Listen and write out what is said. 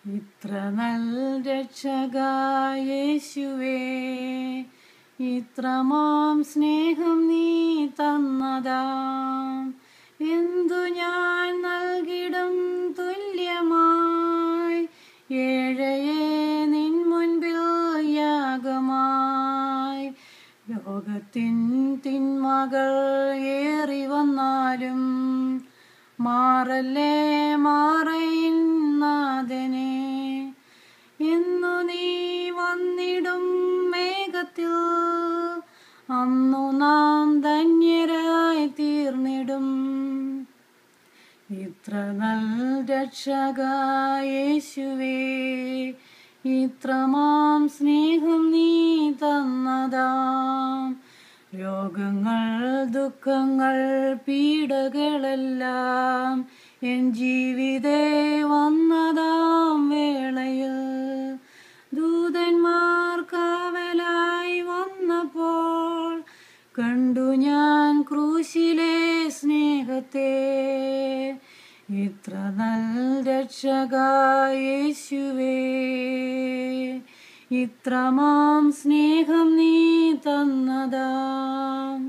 ഇത്ര നല്ല രക്ഷകാ യേശുവേ, ഇത്രമാം സ്നേഹം നീ തന്നതാം. എന്തു ഞാൻ നൽകിടും തുല്യമായി, ഏഴയെ നിൻ മുൻപിൽ യാഗമായി. ലോകത്തിൻ തിന്മകൾ ഏറി വന്നാലും മാറല്ലേ മാറയിൻ നാഥനെ. എന്നു നീ വന്നിടും മേഘത്തിൽ, അന്നു നാം ധന്യരായി തീർന്നിടും. ഇത്ര നല്ല രക്ഷകാ യേശുവേ, ഇത്രമാം സ്നേഹം നീ തന്നതാം. രോഗങ്ങൾ ദുഃഖങ്ങൾ പീഡകളെല്ലാം എൻ ജീവിതേ വന്നതാം വേളയിൽ, ദൂതന്മാർ കാവലായി വന്നപ്പോൾ കണ്ടു ഞാൻ ക്രൂശിലെ സ്നേഹത്തെ. ഇത്ര നല്ല രക്ഷകാ യേശുവേ, ഇത്രമാം സ്നേഹം നീ തന്നതാം.